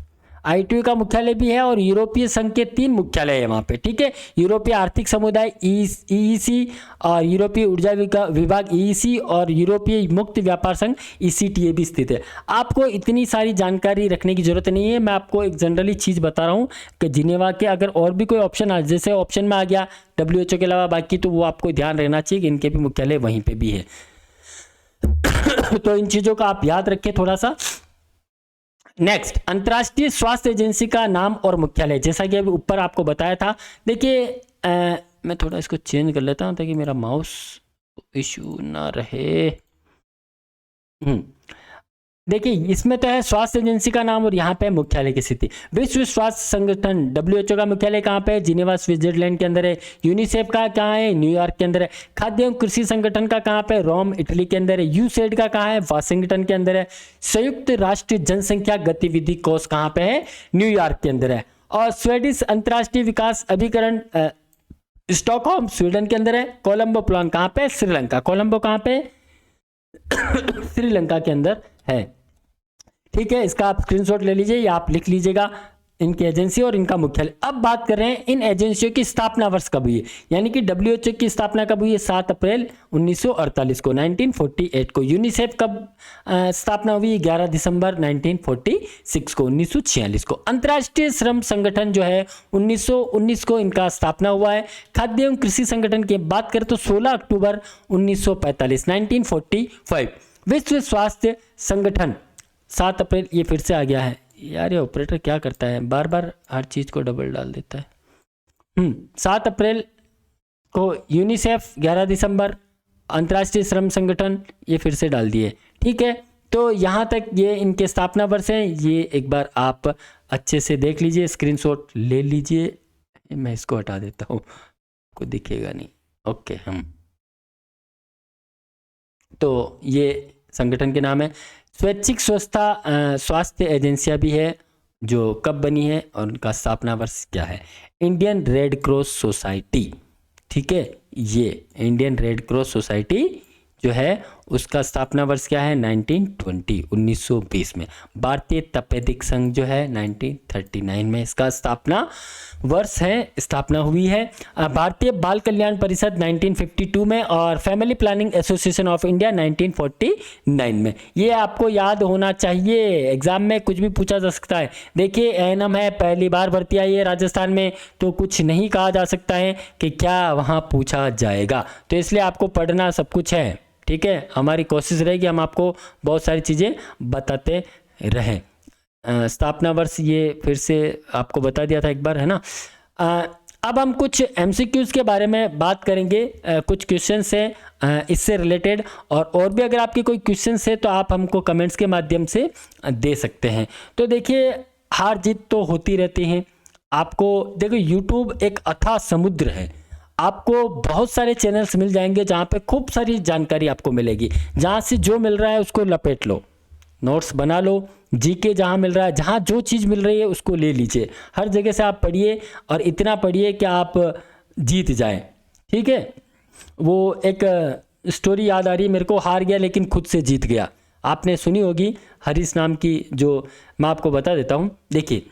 ITU का मुख्यालय भी है और यूरोपीय संघ के 3 मुख्यालय है वहाँ पे, ठीक है। यूरोपीय आर्थिक समुदाय EEC और यूरोपीय ऊर्जा विभाग EEC और यूरोपीय मुक्त व्यापार संघ ECTA भी स्थित है। आपको इतनी सारी जानकारी रखने की जरूरत नहीं है, मैं आपको एक जनरली चीज़ बता रहा हूँ कि जिनेवा के अगर और भी कोई ऑप्शन आ, जैसे ऑप्शन में आ गया WHO के अलावा बाकी, तो वो आपको ध्यान रहना चाहिए कि इनके भी मुख्यालय वहीं पर भी है। तो इन चीज़ों का आप याद रखें थोड़ा सा। नेक्स्ट, अंतर्राष्ट्रीय स्वास्थ्य एजेंसी का नाम और मुख्यालय, जैसा कि अभी ऊपर आपको बताया था। देखिए मैं थोड़ा इसको चेंज कर लेता हूं ताकि मेरा माउस इशू ना रहे। देखिए, इसमें तो है स्वास्थ्य एजेंसी का नाम और यहाँ पे मुख्यालय की स्थिति। विश्व स्वास्थ्य संगठन WHO का मुख्यालय कहाँ पे है? जिनेवा स्विट्जरलैंड के अंदर है। यूनिसेफ का कहाँ है? न्यूयॉर्क के अंदर है। खाद्य एवं कृषि संगठन का कहाँ पे? रोम इटली के अंदर है। यूसेड का कहाँ है? वाशिंगटन के अंदर है। संयुक्त राष्ट्र जनसंख्या गतिविधि कोष कहाँ पे है? न्यूयॉर्क के अंदर है। और स्वीडिश अंतर्राष्ट्रीय विकास अभिकरण स्टॉकहोम स्वीडन के अंदर है। कोलंबो प्लान कहाँ पे? श्रीलंका। कोलंबो कहाँ पे? श्रीलंका के अंदर है, ठीक है। इसका आप स्क्रीनशॉट ले लीजिए या आप लिख लीजिएगा इनकी एजेंसी और इनका मुख्यालय। अब बात कर रहे हैं इन एजेंसियों की स्थापना वर्ष कब हुई है, यानी कि WHO की स्थापना कब हुई है? 7 अप्रैल 1948 को, 1948 को। यूनिसेफ कब स्थापना हुई? 11 दिसंबर 1946 को, 1946 को। अंतर्राष्ट्रीय श्रम संगठन जो है 1919 को इनका स्थापना हुआ है। खाद्य एवं कृषि संगठन की बात करें तो 16 अक्टूबर 1945, 1945। विश्व स्वास्थ्य संगठन 7 अप्रैल, ये फिर से आ गया है यार, ये ऑपरेटर क्या करता है, बार बार हर चीज़ को डबल डाल देता है। 7 अप्रैल को यूनिसेफ, 11 दिसंबर अंतर्राष्ट्रीय श्रम संगठन, ये फिर से डाल दिए, ठीक है। तो यहाँ तक ये इनके स्थापना वर्ष हैं, ये एक बार आप अच्छे से देख लीजिए, स्क्रीनशॉट ले लीजिए। मैं इसको हटा देता हूँ, आपको दिखेगा नहीं। ओके, तो ये संगठन के नाम है। स्वैच्छिक स्वास्थ्य एजेंसियां भी है जो कब बनी है और उनका स्थापना वर्ष क्या है? इंडियन रेड क्रॉस सोसाइटी, ठीक है। ये इंडियन रेड क्रॉस सोसाइटी जो है उसका स्थापना वर्ष क्या है? 1920, 1920 में। भारतीय तपेदिक संघ जो है 1939 में इसका स्थापना वर्ष है, स्थापना हुई है। भारतीय बाल कल्याण परिषद 1952 में और family planning association of India 1949 में। ये आपको याद होना चाहिए, एग्जाम में कुछ भी पूछा जा सकता है। देखिए ANM है, पहली बार भर्ती आई है राजस्थान में, तो कुछ नहीं कहा जा सकता है कि क्या वहाँ पूछा जाएगा, तो इसलिए आपको पढ़ना सब कुछ है, ठीक है। हमारी कोशिश रहेगी हम आपको बहुत सारी चीज़ें बताते रहें। स्थापना वर्ष ये फिर से आपको बता दिया था एक बार, है ना। अब हम कुछ MCQs के बारे में बात करेंगे, कुछ क्वेश्चंस हैं इससे रिलेटेड, और भी अगर आपके कोई क्वेश्चंस है तो आप हमको कमेंट्स के माध्यम से दे सकते हैं। तो देखिए, हार जीत तो होती रहती है। आपको देखो, YouTube एक अथाह समुद्र है, आपको बहुत सारे चैनल्स मिल जाएंगे जहाँ पे खूब सारी जानकारी आपको मिलेगी। जहाँ से जो मिल रहा है उसको लपेट लो, नोट्स बना लो, जीके जहाँ मिल रहा है, जहाँ जो चीज़ मिल रही है उसको ले लीजिए। हर जगह से आप पढ़िए और इतना पढ़िए कि आप जीत जाएं, ठीक है। वो एक स्टोरी याद आ रही है मेरे को, हार गया लेकिन खुद से जीत गया, आपने सुनी होगी, हरीश नाम की, जो मैं आपको बता देता हूँ। देखिए,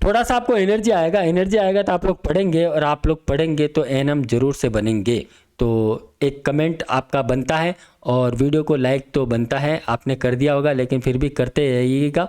थोड़ा सा आपको एनर्जी आएगा तो आप लोग पढ़ेंगे, और आप लोग पढ़ेंगे तो ANM जरूर से बनेंगे। तो एक कमेंट आपका बनता है और वीडियो को लाइक तो बनता है, आपने कर दिया होगा लेकिन फिर भी करते रहिएगा।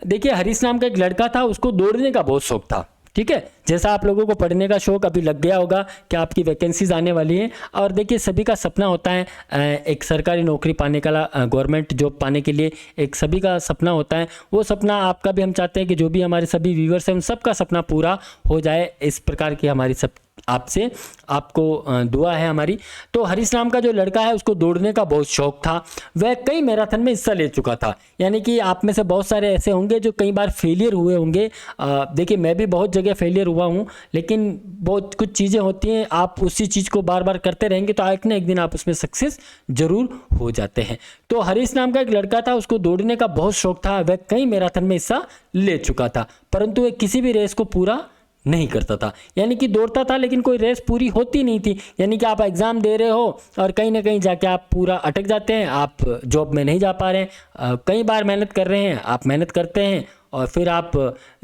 देखिए, हरीश नाम का एक लड़का था, उसको दौड़ने का बहुत शौक था, ठीक है। जैसा आप लोगों को पढ़ने का शौक अभी लग गया होगा कि आपकी वैकेंसीज आने वाली हैं, और देखिए सभी का सपना होता है एक सरकारी नौकरी पाने का, गवर्नमेंट जॉब पाने के लिए एक सभी का सपना होता है। वो सपना आपका भी हम चाहते हैं कि जो भी हमारे सभी व्यूअर्स हैं उन सबका सपना पूरा हो जाए, इस प्रकार की हमारी सब आपसे आपको दुआ है हमारी। तो हरीश नाम का जो लड़का है उसको दौड़ने का बहुत शौक था, वह कई मैराथन में हिस्सा ले चुका था। यानी कि आप में से बहुत सारे ऐसे होंगे जो कई बार फेलियर हुए होंगे। देखिए, मैं भी बहुत जगह फेलियर हुआ हूँ, लेकिन बहुत कुछ चीज़ें होती हैं, आप उसी चीज़ को बार बार करते रहेंगे तो एक ना एक दिन आप उसमें सक्सेस जरूर हो जाते हैं। तो हरीश नाम का एक लड़का था, उसको दौड़ने का बहुत शौक था, वह कई मैराथन में हिस्सा ले चुका था, परंतु वह किसी भी रेस को पूरा नहीं करता था, यानी कि दौड़ता था लेकिन कोई रेस पूरी होती नहीं थी। यानी कि आप एग्ज़ाम दे रहे हो और कहीं ना कहीं जाके आप पूरा अटक जाते हैं, आप जॉब में नहीं जा पा रहे हैं। कई बार मेहनत कर रहे हैं, आप मेहनत करते हैं और फिर आप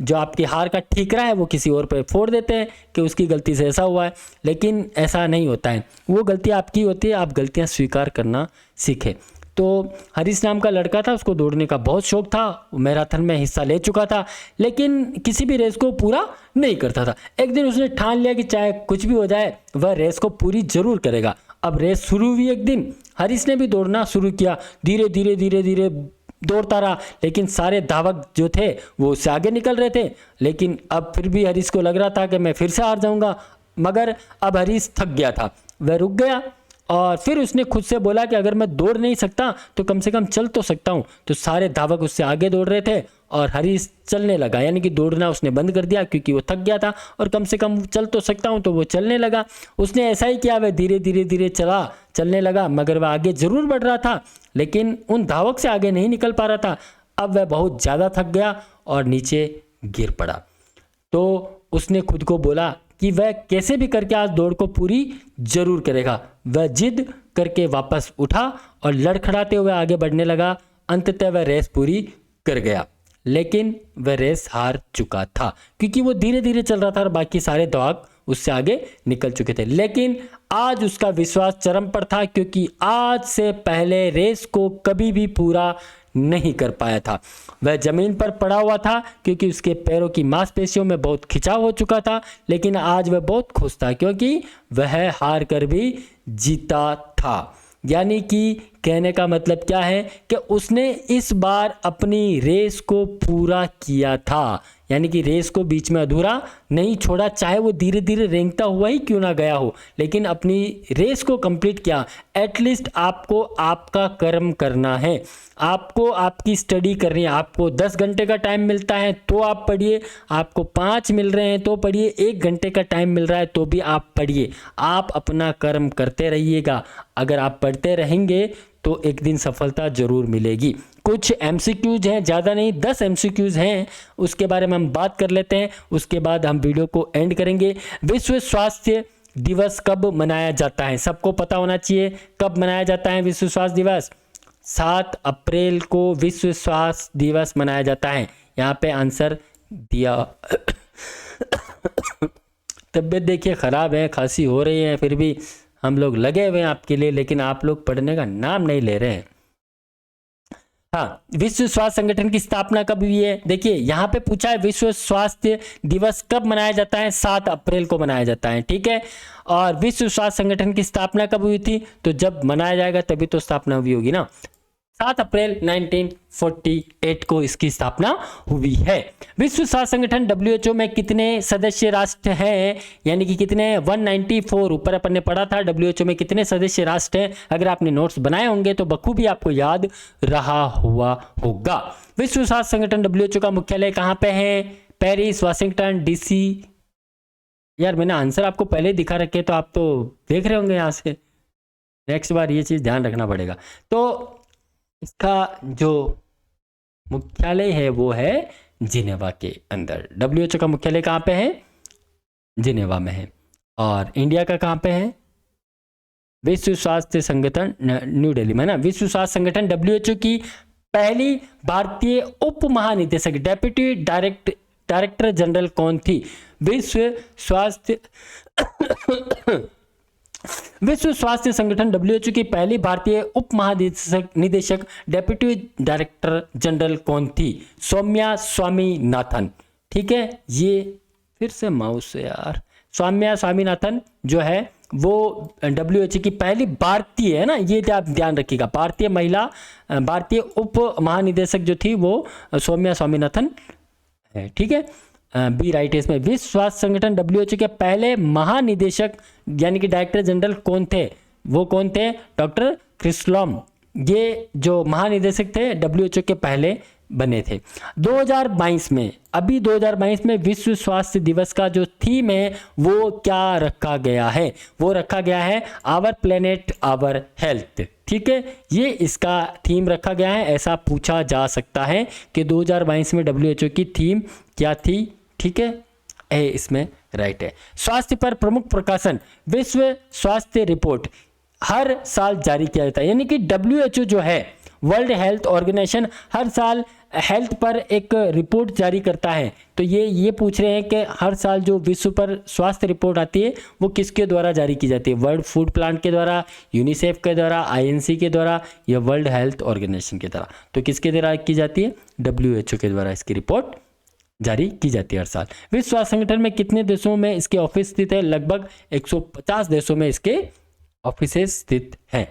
जो आपकी हार का ठीकरा है वो किसी और पे फोड़ देते हैं कि उसकी गलती से ऐसा हुआ है, लेकिन ऐसा नहीं होता है। वो गलती आपकी होती है, आप गलतियाँ स्वीकार करना सीखें। तो हरीश नाम का लड़का था, उसको दौड़ने का बहुत शौक था, मैराथन में हिस्सा ले चुका था लेकिन किसी भी रेस को पूरा नहीं करता था। एक दिन उसने ठान लिया कि चाहे कुछ भी हो जाए वह रेस को पूरी जरूर करेगा। अब रेस शुरू हुई, एक दिन हरीश ने भी दौड़ना शुरू किया, धीरे धीरे धीरे धीरे दौड़ता रहा, लेकिन सारे धावक जो थे वो उससे आगे निकल रहे थे। लेकिन अब फिर भी हरीश को लग रहा था कि मैं फिर से हार जाऊंगा, मगर अब हरीश थक गया था, वह रुक गया और फिर उसने खुद से बोला कि अगर मैं दौड़ नहीं सकता तो कम से कम चल तो सकता हूँ। तो सारे धावक उससे आगे दौड़ रहे थे और हरीश चलने लगा, यानी कि दौड़ना उसने बंद कर दिया क्योंकि वो थक गया था और कम से कम चल तो सकता हूँ, तो वो चलने लगा। उसने ऐसा ही किया, वह धीरे धीरे धीरे चलने लगा, मगर वह आगे जरूर बढ़ रहा था लेकिन उन धावक से आगे नहीं निकल पा रहा था। अब वह बहुत ज़्यादा थक गया और नीचे गिर पड़ा। तो उसने खुद को बोला कि वह कैसे भी करके आज दौड़ को पूरी जरूर करेगा। वह जिद करके वापस उठा और लड़खड़ाते हुए आगे बढ़ने लगा। अंततः वह रेस पूरी कर गया, लेकिन वह रेस हार चुका था क्योंकि वो धीरे धीरे चल रहा था और बाकी सारे धावक उससे आगे निकल चुके थे। लेकिन आज उसका विश्वास चरम पर था क्योंकि आज से पहले रेस को कभी भी पूरा नहीं कर पाया था। वह जमीन पर पड़ा हुआ था क्योंकि उसके पैरों की मांसपेशियों में बहुत खिंचाव हो चुका था, लेकिन आज वह बहुत खुश था क्योंकि वह हार कर भी जीता था। यानी कि कहने का मतलब क्या है कि उसने इस बार अपनी रेस को पूरा किया था, यानी कि रेस को बीच में अधूरा नहीं छोड़ा, चाहे वो धीरे धीरे रेंगता हुआ ही क्यों ना गया हो, लेकिन अपनी रेस को कंप्लीट किया। एटलीस्ट आपको आपका कर्म करना है, आपको आपकी स्टडी करनी है। आपको 10 घंटे का टाइम मिलता है तो आप पढ़िए, आपको 5 मिल रहे हैं तो पढ़िए, 1 घंटे का टाइम मिल रहा है तो भी आप पढ़िए। आप अपना कर्म करते रहिएगा। अगर आप पढ़ते रहेंगे तो एक दिन सफलता जरूर मिलेगी। कुछ MCQs हैं, ज़्यादा नहीं, 10 MCQs हैं, उसके बारे में हम बात कर लेते हैं, उसके बाद हम वीडियो को एंड करेंगे। विश्व स्वास्थ्य दिवस कब मनाया जाता है? सबको पता होना चाहिए कब मनाया जाता है विश्व स्वास्थ्य दिवस। 7 अप्रैल को विश्व स्वास्थ्य दिवस मनाया जाता है। यहाँ पे आंसर दिया। तबीयत देखिए ख़राब है, खांसी हो रही है, फिर भी हम लोग लगे हुए हैं आपके लिए, लेकिन आप लोग पढ़ने का नाम नहीं ले रहे हैं। हाँ, विश्व स्वास्थ्य संगठन की स्थापना कब हुई है? देखिए यहाँ पे पूछा है विश्व स्वास्थ्य दिवस कब मनाया जाता है? 7 अप्रैल को मनाया जाता है, ठीक है। और विश्व स्वास्थ्य संगठन की स्थापना कब हुई थी? तो जब मनाया जाएगा तभी तो स्थापना हुई होगी ना। 7 अप्रैल 1948 को इसकी स्थापना हुई है। विश्व स्वास्थ्य संगठन WHO में कितने सदस्य राष्ट्र हैं? यानी कि कितने? 194। ऊपर अपन ने पढ़ा था WHO में कितने सदस्य राष्ट्र हैं। अगर आपने नोट्स बनाए होंगे तो बखूबी आपको याद रहा हुआ होगा। विश्व स्वास्थ्य संगठन WHO का मुख्यालय कहाँ पे है? Paris, Washington DC। यार मैंने आंसर आपको पहले दिखा रखे तो आप तो देख रहे होंगे यहाँ से। नेक्स्ट बार ये चीज़ ध्यान रखना पड़ेगा। तो इसका जो मुख्यालय है वो है जिनेवा के अंदर। WHO का मुख्यालय कहाँ पे है? जिनेवा में है। और इंडिया का कहाँ पे है? विश्व स्वास्थ्य संगठन न्यू दिल्ली में ना। विश्व स्वास्थ्य संगठन WHO की पहली भारतीय उप महानिदेशक डेप्यूटी डायरेक्टर जनरल कौन थी? विश्व स्वास्थ्य संगठन WHO की पहली भारतीय उप महानिदेशक डेप्यूटी डायरेक्टर जनरल कौन थी? सौम्या स्वामीनाथन, ठीक है। ये फिर से माउस है यार। सौम्या स्वामीनाथन जो है वो WHO की पहली भारतीय है ना, ये आप ध्यान रखिएगा। भारतीय महिला भारतीय उप महानिदेशक जो थी वो सौम्या स्वामीनाथन है, ठीक है। बी राइट है इसमें। विश्व स्वास्थ्य संगठन WHO के पहले महानिदेशक यानी कि डायरेक्टर जनरल कौन थे? वो कौन थे? डॉक्टर क्रिस्लोम। ये जो महानिदेशक थे WHO के पहले बने थे। 2022 में, अभी 2022 में विश्व स्वास्थ्य दिवस का जो थीम है वो क्या रखा गया है? वो रखा गया है आवर प्लेनेट आवर हेल्थ, ठीक है। ये इसका थीम रखा गया है। ऐसा पूछा जा सकता है कि 2022 में WHO की थीम क्या थी, ठीक है। ए इसमें राइट है। स्वास्थ्य पर प्रमुख प्रकाशन विश्व स्वास्थ्य रिपोर्ट हर साल जारी किया जाता है, यानी कि WHO जो है वर्ल्ड हेल्थ ऑर्गेनाइजेशन हर साल हेल्थ पर एक रिपोर्ट जारी करता है। तो ये पूछ रहे हैं कि हर साल जो विश्व पर स्वास्थ्य रिपोर्ट आती है वो किसके द्वारा जारी की जाती है, वर्ल्ड फूड प्लान के द्वारा, यूनिसेफ के द्वारा, INC के द्वारा या वर्ल्ड हेल्थ ऑर्गेनाइजेशन के द्वारा। तो किसके द्वारा की जाती है, WHO के द्वारा इसकी रिपोर्ट जारी की जाती है हर साल। विश्व स्वास्थ्य संगठन में कितने देशों में इसके ऑफिस स्थित है, लगभग 150 देशों में इसके ऑफिस स्थित हैं।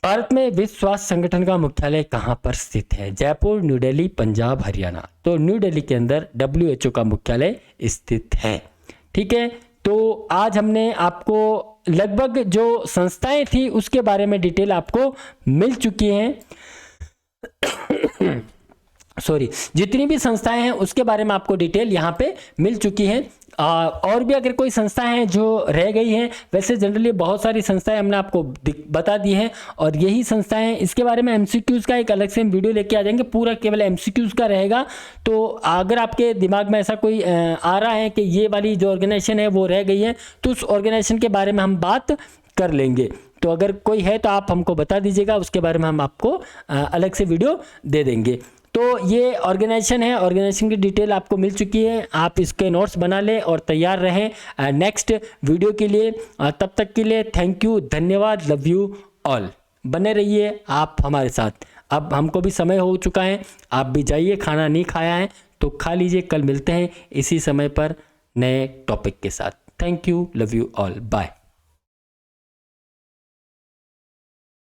भारत में विश्व स्वास्थ्य संगठन का मुख्यालय कहां पर स्थित है, जयपुर, न्यू दिल्ली, पंजाब, हरियाणा। तो न्यू दिल्ली के अंदर WHO का मुख्यालय स्थित है। ठीक है, तो आज हमने आपको लगभग जो संस्थाएं थी उसके बारे में डिटेल आपको मिल चुकी है। जितनी भी संस्थाएं हैं उसके बारे में आपको डिटेल यहाँ पे मिल चुकी है। और भी अगर कोई संस्थाएं हैं जो रह गई हैं, वैसे जनरली बहुत सारी संस्थाएं हमने आपको बता दी हैं और यही संस्थाएं, इसके बारे में MCQs का एक अलग से हम वीडियो लेके आ जाएंगे, पूरा केवल MCQs का रहेगा। तो अगर आपके दिमाग में ऐसा कोई आ रहा है कि ये वाली जो ऑर्गेनाइजेशन है वो रह गई है, तो उस ऑर्गेनाइजेशन के बारे में हम बात कर लेंगे। तो अगर कोई है तो आप हमको बता दीजिएगा, उसके बारे में हम आपको अलग से वीडियो दे देंगे। तो ये ऑर्गेनाइजेशन है, ऑर्गेनाइजेशन की डिटेल आपको मिल चुकी है, आप इसके नोट्स बना लें और तैयार रहें नेक्स्ट वीडियो के लिए। तब तक के लिए थैंक यू, धन्यवाद, लव यू ऑल। बने रहिए आप हमारे साथ। अब हमको भी समय हो चुका है, आप भी जाइए, खाना नहीं खाया है तो खा लीजिए। कल मिलते हैं इसी समय पर नए टॉपिक के साथ। Thank you, love you all, bye.